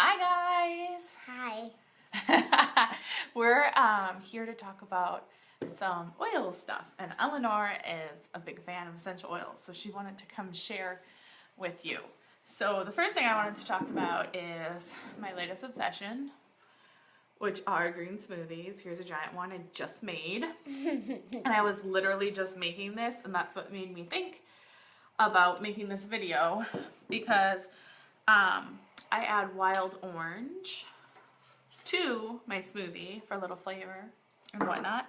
Hi Hi. guys! We're here to talk about some oil stuff, and Eleanor is a big fan of essential oils, so she wanted to come share with you. So the first thing I wanted to talk about is my latest obsession, which are green smoothies. Here's a giant one I just made. And I was literally just making this, and that's what made me think about making this video, because I add wild orange to my smoothie for a little flavor and whatnot.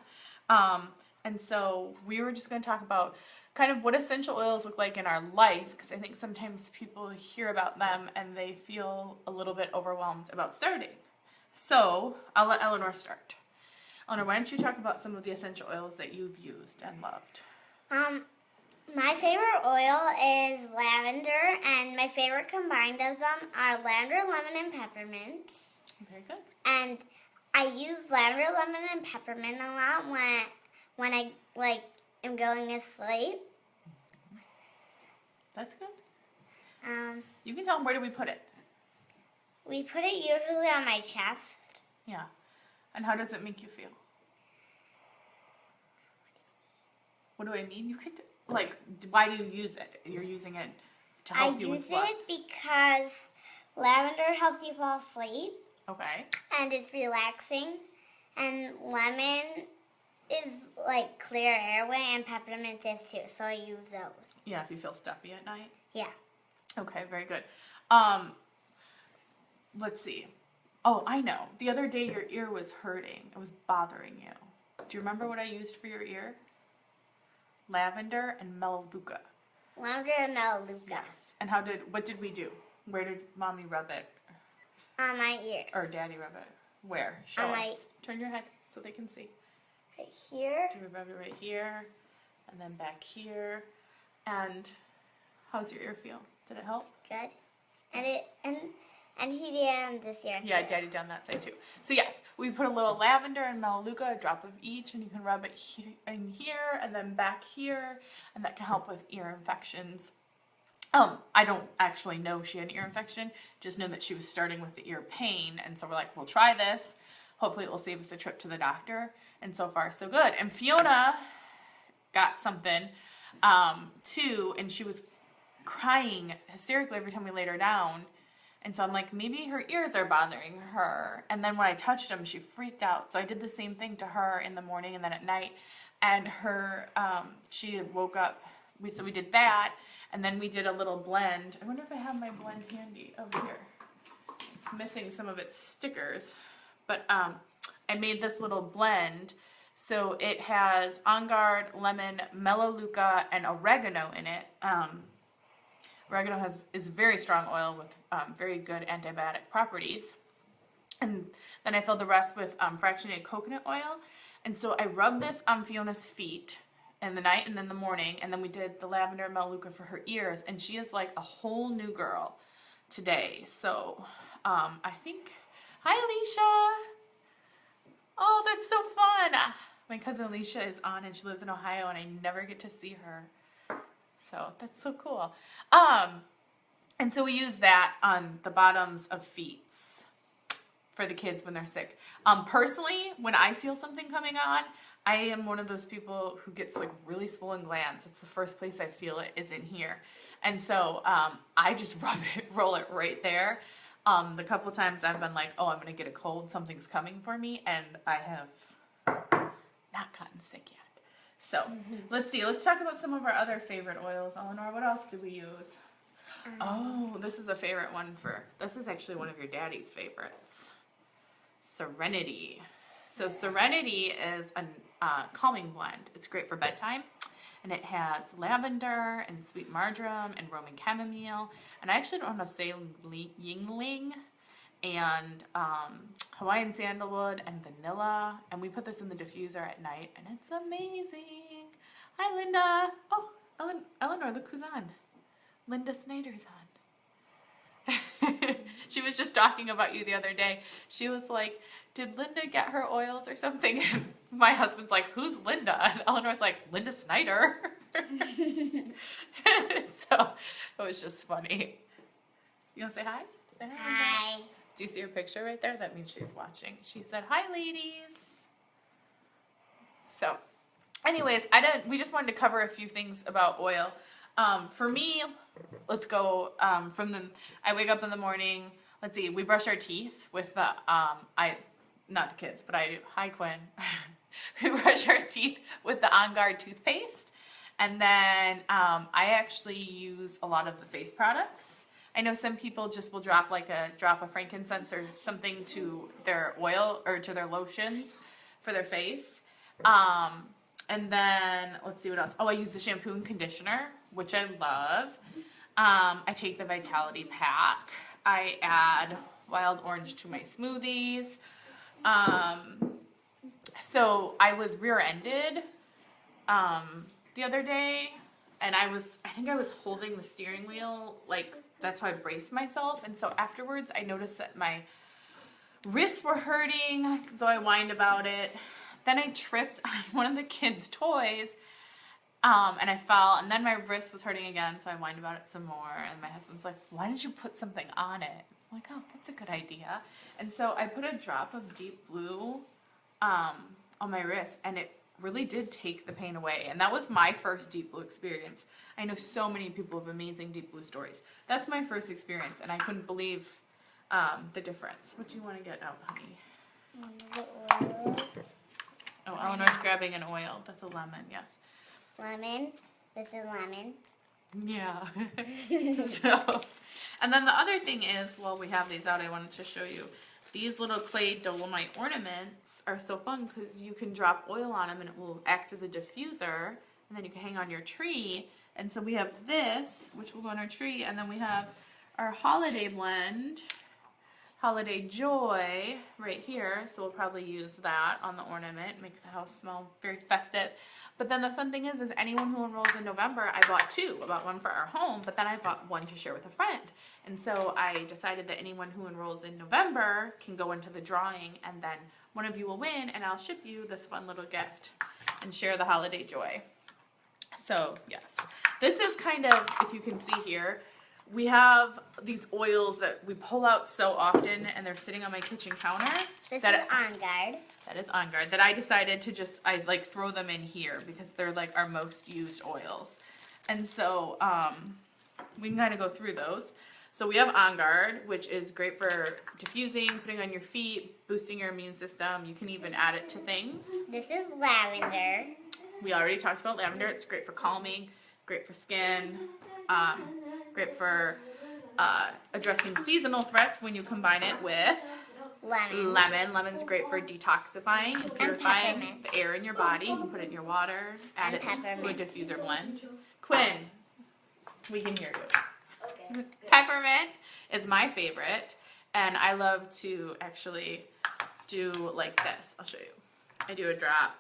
And so we were just going to talk about kind of what essential oils look like in our life, because I think sometimes people hear about them and they feel a little bit overwhelmed about starting. So I'll let Eleanor start. Eleanor, why don't you talk about some of the essential oils that you've used and loved? My favorite oil is lavender, and my favorite combined of them are lavender, lemon, and peppermint. Very good. And I use lavender, lemon, and peppermint a lot when I am going to sleep. That's good. You can tell them, where do we put it? We put it usually on my chest. Yeah. And how does it make you feel? What do I mean? You could, why do you use it? You're using it to help you with what? I use it because lavender helps you fall asleep. Okay. And it's relaxing. And lemon is like clear airway, and peppermint is too. So I use those. Yeah, if you feel stuffy at night. Yeah. Okay, very good. Let's see. Oh, I know. The other day your ear was hurting. It was bothering you. Do you remember what I used for your ear? Lavender and Melaleuca. Lavender and Melaleuca. Yes. And what did we do? Where did Mommy rub it? On my ear. Or Daddy rub it? Where? Show us. Turn your head so they can see. Right here. Do we rub it right here? And then back here. And how's your ear feel? Did it help? Good. And he did on this ear. Yeah, Daddy did on that side too. So yes, we put a little lavender and Melaleuca, a drop of each, and you can rub it in here and then back here, and that can help with ear infections. I don't actually know she had an ear infection, just know that she was starting with the ear pain, and so we're like, we'll try this. Hopefully it will save us a trip to the doctor, and so far so good. And Fiona got something too, and she was crying hysterically every time we laid her down. And so I'm like, maybe her ears are bothering her. And then when I touched them, she freaked out. So I did the same thing to her in the morning and then at night. And she woke up. So we did that. And then we did a little blend. I wonder if I have my blend handy over here. It's missing some of its stickers. But I made this little blend. So it has On Guard, lemon, Melaleuca, and oregano in it. Oregano is a very strong oil with very good antibiotic properties. And then I filled the rest with fractionated coconut oil. And so I rubbed this on Fiona's feet in the night and then the morning. And then we did the lavender and Melaleuca for her ears. And she is like a whole new girl today. So I think, hi Alicia. Oh, that's so fun. My cousin Alicia is on, and she lives in Ohio, and I never get to see her. So that's so cool. And so we use that on the bottoms of feet for the kids when they're sick. Personally, when I feel something coming on, I am one of those people who gets like really swollen glands. It's the first place I feel it is in here. And so I just roll it right there. The couple times I've been like, oh, I'm going to get a cold, something's coming for me, and I have not gotten sick yet. So let's see. Let's talk about some of our other favorite oils. Eleanor, what else do we use? Oh, this is a favorite one this is actually one of your daddy's favorites. Serenity. So Serenity is a calming blend. It's great for bedtime. And it has lavender and sweet marjoram and Roman chamomile. And I actually don't want to say yingling. And Hawaiian sandalwood and vanilla. And we put this in the diffuser at night, and it's amazing. Hi, Linda. Oh, Eleanor, look who's on. Linda Snyder's on. She was just talking about you the other day. She was like, did Linda get her oils or something? And my husband's like, who's Linda? And Eleanor's like, Linda Snyder. So it was just funny. You want to say hi? Say hi. Do you see her picture right there? That means she's watching. She said, "Hi, ladies." So, anyways, we just wanted to cover a few things about oil. For me, let's go I wake up in the morning. Let's see, we brush our teeth with the, not the kids, but I do. Hi, Quinn. We brush our teeth with the On Guard toothpaste. And then I actually use a lot of the face products. I know some people just will drop like a drop of frankincense or something to their oil or to their lotions for their face. And then, let's see what else. Oh, I use the shampoo and conditioner, which I love. I take the Vitality Pack. I add wild orange to my smoothies. So I was rear-ended the other day, and I think I was holding the steering wheel, like, that's how I braced myself. And so afterwards, I noticed that my wrists were hurting, so I whined about it. Then I tripped on one of the kids' toys, and I fell, and then my wrist was hurting again, so I whined about it some more. And my husband's like, "Why didn't you put something on it?" I'm like, "Oh, that's a good idea." And so I put a drop of Deep Blue on my wrist, and it really did take the pain away. And that was my first Deep Blue experience. I know so many people have amazing Deep Blue stories. That's my first experience, and I couldn't believe the difference. What do you want to get out, honey? Oh, Eleanor's grabbing an oil. That's a lemon, yes. Lemon. This is lemon. Yeah. So, and then the other thing is, while we have these out, I wanted to show you. These little clay dolomite ornaments are so fun because you can drop oil on them and it will act as a diffuser, and then you can hang on your tree. And so we have this, which will go on our tree, and then we have our holiday blend, Holiday Joy, right here. So we'll probably use that on the ornament, make the house smell very festive. But then the fun thing is anyone who enrolls in November, I bought two. I bought one for our home, but then I bought one to share with a friend. And so I decided that anyone who enrolls in November can go into the drawing, and then one of you will win, and I'll ship you this fun little gift and share the holiday joy. So yes, this is kind of, if you can see here, we have these oils that we pull out so often, and they're sitting on my kitchen counter. This is On Guard. That is On Guard. That I decided to just, I like throw them in here because they're like our most used oils. And so we can kind of go through those. So we have On Guard, which is great for diffusing, putting on your feet, boosting your immune system. You can even add it to things. This is lavender. We already talked about lavender. It's great for calming, great for skin, great for addressing seasonal threats when you combine it with lemon. Lemon's great for detoxifying and purifying the air in your body. You can put it in your water, add it to a diffuser blend. Quinn, we can hear you. Okay. Peppermint is my favorite, and I love to actually do like this. I'll show you. I do a drop.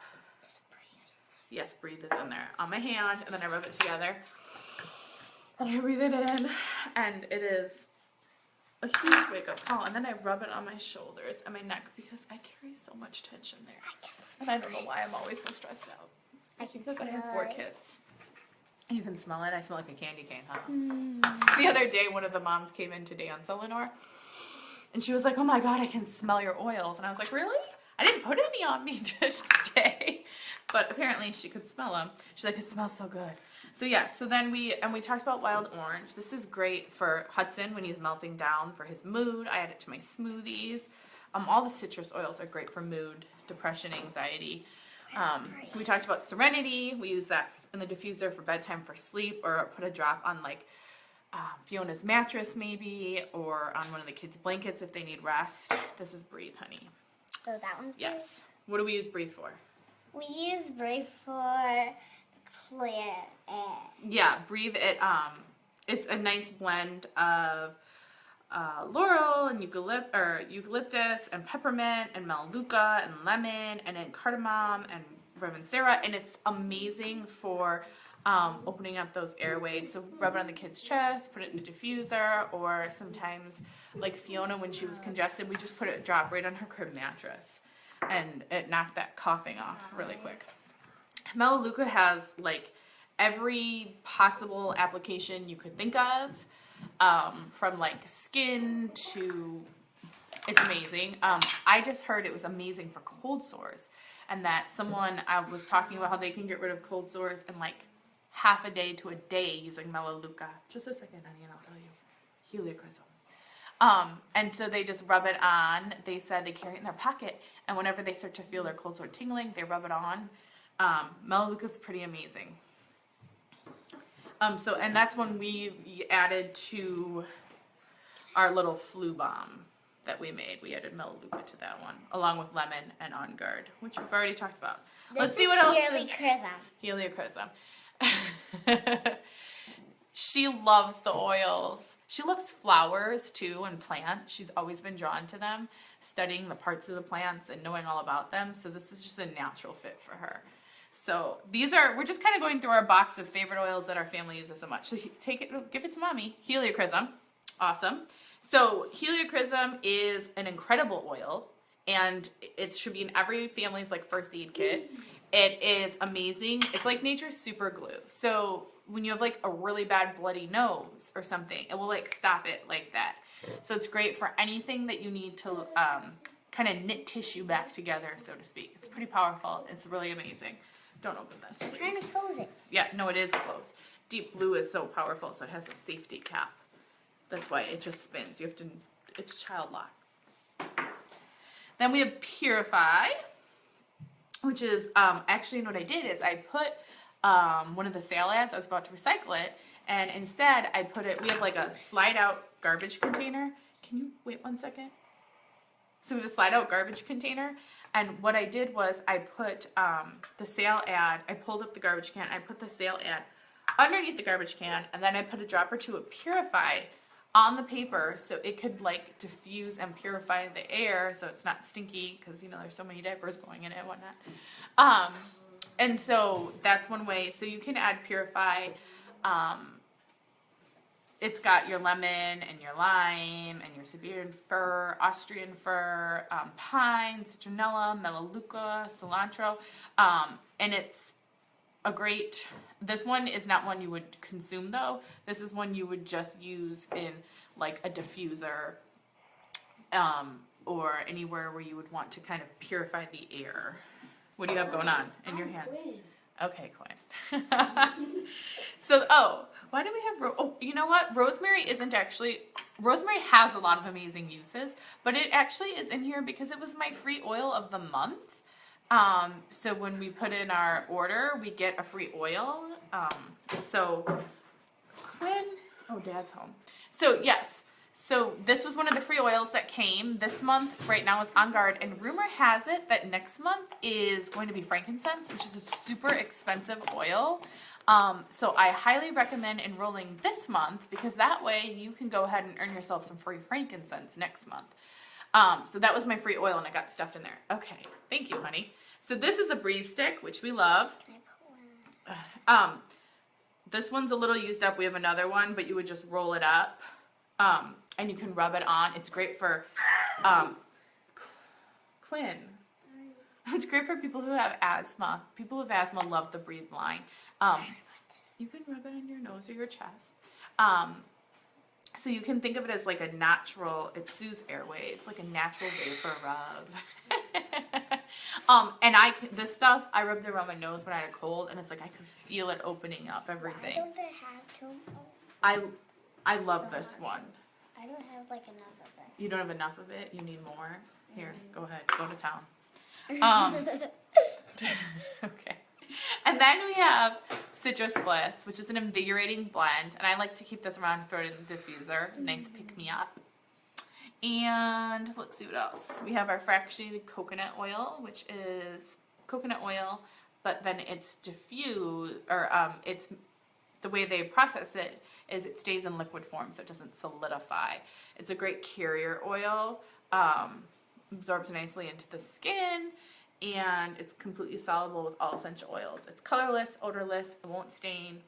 Yes, breathe is in there on my hand, and then I rub it together. And I breathe it in, and it is a huge wake-up call. And then I rub it on my shoulders and my neck because I carry so much tension there. And I don't know why I'm always so stressed out. Because I have 4 kids. You can smell it. I smell like a candy cane, huh? The other day, one of the moms came in to dance, Eleanor, and she was like, "Oh my God, I can smell your oils." And I was like, "Really? I didn't put any on me today." But apparently she could smell them. She's like, "It smells so good." So yeah, so then we talked about wild orange. This is great for Hudson when he's melting down for his mood. I add it to my smoothies. All the citrus oils are great for mood, depression, anxiety. We talked about Serenity. We use that in the diffuser for bedtime for sleep, or put a drop on like Fiona's mattress maybe, or on one of the kids' blankets if they need rest. This is Breathe, honey. So that one's yes. What do we use Breathe for? We use Breathe for clear air. Yeah, Breathe it. It's a nice blend of laurel and eucalyptus and peppermint and melaleuca and lemon and then cardamom and ravinsera, and it's amazing for opening up those airways. So rub it on the kid's chest, put it in a diffuser, or sometimes like Fiona when she was congested, we just put a drop right on her crib mattress, and it knocked that coughing off really quick. Melaleuca has like every possible application you could think of, from like skin to It's amazing. I just heard it was amazing for cold sores, and that someone was talking about how they can get rid of cold sores in like half a day to a day using Melaleuca. Just a second, honey, and I'll tell you. Heliochrysum. And so they just rub it on. They said they carry it in their pocket, and whenever they start to feel their cold sore tingling, they rub it on. Melaleuca is pretty amazing. And that's when we added to our little flu balm that we made. We added Melaleuca to that one, along with lemon and On Guard, which we've already talked about. Let's see what else is. Heliochrysum. She loves the oils. She loves flowers too and plants. She's always been drawn to them, studying the parts of the plants and knowing all about them. So this is just a natural fit for her. So we're just kind of going through our box of favorite oils that our family uses so much. So take it, give it to mommy. Heliochrysum. Awesome. So Heliochrysum is an incredible oil, and it should be in every family's like first aid kit. It is amazing. It's like nature's super glue. So when you have like a really bad bloody nose or something, it will like stop it like that. So it's great for anything that you need to kind of knit tissue back together, so to speak. It's pretty powerful. It's really amazing. Don't open this, please. I'm trying to close it. Yeah, no, it is closed. Deep Blue is so powerful, so it has a safety cap. That's why it just spins. You have to, it's child lock. Then we have Purify, which is, actually what I did is I put one of the sale ads, I was about to recycle it, and instead I put it, we have like a slide out garbage container. Can you wait 1 second? So we have a slide out garbage container, and what I did was I put the sale ad, I pulled up the garbage can, I put the sale ad underneath the garbage can, and then I put a drop or two of Purify on the paper so it could like diffuse and purify the air so it's not stinky, because you know there's so many diapers going in it and whatnot. And so that's one way. So you can add Purify. It's got your lemon and your lime and your Siberian fir, Austrian fir, pine, citronella, melaleuca, cilantro, and it's a great. This one is not one you would consume though. This is one you would just use in like a diffuser, or anywhere where you would want to kind of purify the air. What do you have going on in your hands? Okay, Quinn. So, why do we have, you know what? Rosemary has a lot of amazing uses, but it actually is in here because it was my free oil of the month. So when we put in our order, we get a free oil. So Quinn, Dad's home. So yes, so this was one of the free oils that came this month. Right now is On Guard, and rumor has it that next month is going to be frankincense, which is a super expensive oil. So I highly recommend enrolling this month, because that way you can go ahead and earn yourself some free frankincense next month. So that was my free oil, and I got stuffed in there. Okay, thank you, honey. So this is a breeze stick, which we love. This one's a little used up. We have another one, but you would just roll it up, and you can rub it on. It's great for, Quinn. It's great for people who have asthma. People with asthma love the Breathe line. You can rub it on your nose or your chest. So you can think of it as like a natural, it soothes airways, like a natural vapor rub. And this stuff, I rubbed it around my nose when I had a cold, and it's like I could feel it opening up everything. Why don't they have to? I love this one. I don't have like enough of this. You don't have enough of it? You need more? Here, go ahead, go to town. Okay. And then we have Citrus Bliss, which is an invigorating blend, and I like to keep this around and throw it in the diffuser. Nice pick-me-up. And let's see what else. We have our fractionated coconut oil, which is coconut oil, but then it's diffused, or it's the way they process it is it stays in liquid form, so it doesn't solidify. It's a great carrier oil, absorbs nicely into the skin, and it's completely soluble with all essential oils. It's colorless, odorless, it won't stain,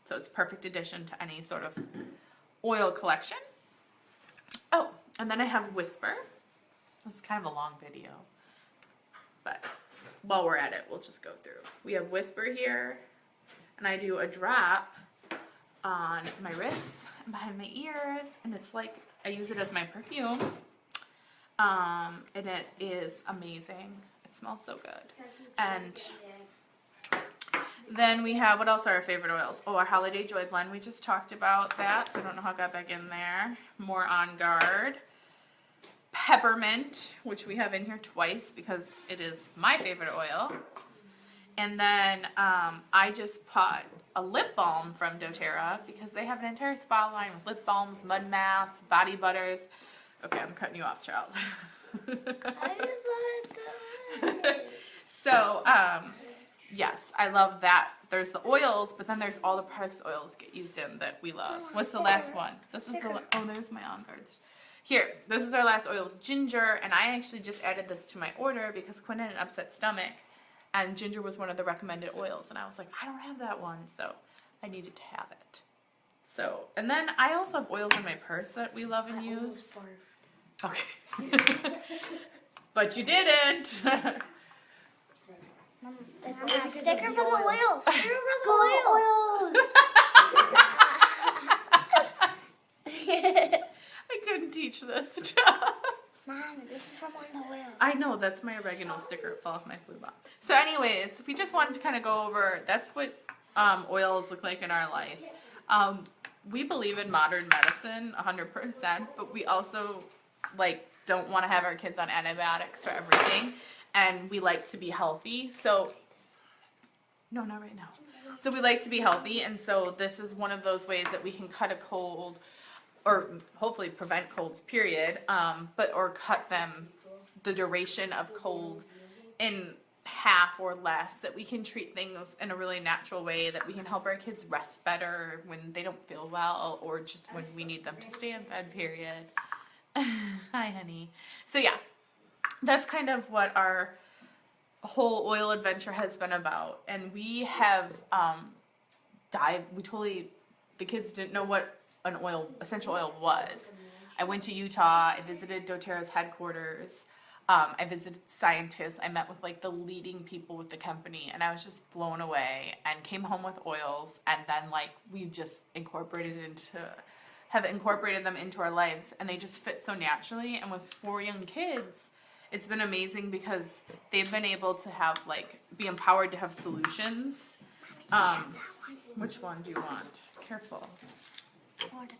so it's a perfect addition to any sort of oil collection. Oh, and then I have Whisper. This is kind of a long video, but while we're at it, we'll just go through. We have Whisper here, and I do a drop on my wrists and behind my ears, and it's like I use it as my perfume. And it is amazing. It smells so good. And then we have, what else are our favorite oils? Oh, our Holiday Joy Blend. We just talked about that, so I don't know how it got back in there. More On Guard. Peppermint, which we have in here twice because it is my favorite oil. And then I just bought a lip balm from doTERRA because they have an entire spa line with lip balms, mud masks, body butters. Okay, I'm cutting you off, child. I just want to So, yes, I love that. There's the oils, but then there's all the products oils get used in that we love. What's the last one? This is the, oh, there's my On Guards. Here, this is our last oils, ginger, and I actually just added this to my order because Quinn had an upset stomach, and ginger was one of the recommended oils, and I was like, I don't have that one, so I needed to have it. So, and then I also have oils in my purse that we love and use. Okay. But you didn't. Sticker for the oil. Sticker for the oil. I couldn't teach this. Mom, this is from on the oil. I know, that's my oregano sticker. It fell off my flue bomb. So anyways, we just wanted to kind of go over, that's what oils look like in our life. We believe in modern medicine 100%, but we also don't want to have our kids on antibiotics for everything. And we like to be healthy. So, no, not right now. So we like to be healthy. And so this is one of those ways that we can cut a cold, or hopefully prevent colds, period, or cut them, the duration of cold, in half or less, that we can treat things in a really natural way, that we can help our kids rest better when they don't feel well, or just when we need them to stay in bed, period. Hi, honey. So yeah, that's kind of what our whole oil adventure has been about. And we have the kids didn't know what an essential oil was. I went to Utah. I visited doTERRA's headquarters. I visited scientists. I met with the leading people with the company, and I was just blown away, and came home with oils, and then we just incorporated them into our lives, and they just fit so naturally. And with 4 young kids, it's been amazing because they've been able to have be empowered to have solutions. Which one do you want? Careful. Ornament.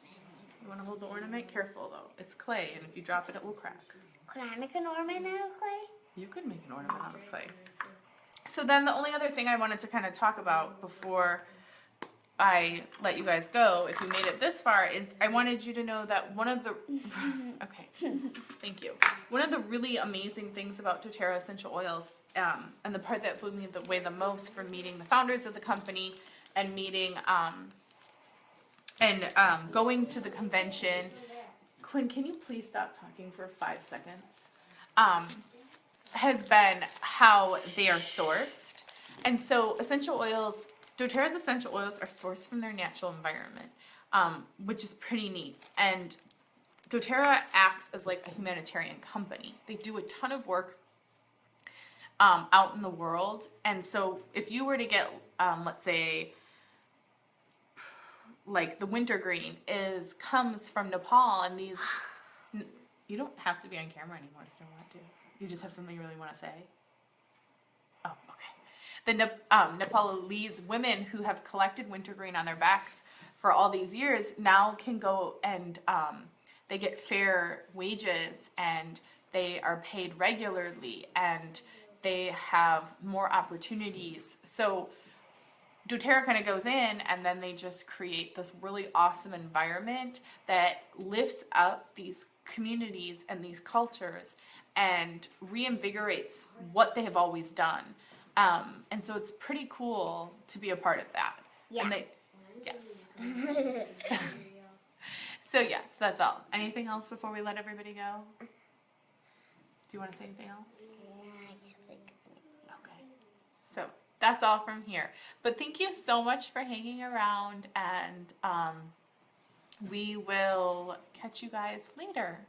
You want to hold the ornament? Careful though. It's clay, and if you drop it, it will crack. Could I make an ornament out of clay? You could make an ornament out of clay. So then the only other thing I wanted to kind of talk about before I let you guys go, if you made it this far, is I wanted you to know that one of the, okay, thank you. One of the really amazing things about doTERRA essential oils, and the part that blew me away the most from meeting the founders of the company and meeting, going to the convention. Quinn, can you please stop talking for 5 seconds? Has been how they are sourced. And so essential oils, doTERRA's essential oils are sourced from their natural environment, which is pretty neat. And doTERRA acts as a humanitarian company. They do a ton of work out in the world. And so if you were to get, let's say, the wintergreen comes from Nepal, and these, you don't have to be on camera anymore if you don't want to. You just have something you really want to say? Oh, okay. The Nepalese women who have collected wintergreen on their backs for all these years now can go and they get fair wages, and they are paid regularly, and they have more opportunities. So doTERRA kind of goes in, and then they just create this really awesome environment that lifts up these communities and these cultures and reinvigorates what they have always done. And so it's pretty cool to be a part of that. Yeah. And yes. So yes, that's all. Anything else before we let everybody go? Do you want to say anything else? Okay. So that's all from here. But thank you so much for hanging around, and we will catch you guys later.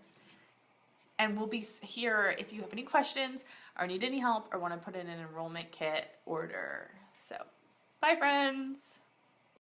And we'll be here if you have any questions or need any help or want to put in an enrollment kit order. So, bye friends.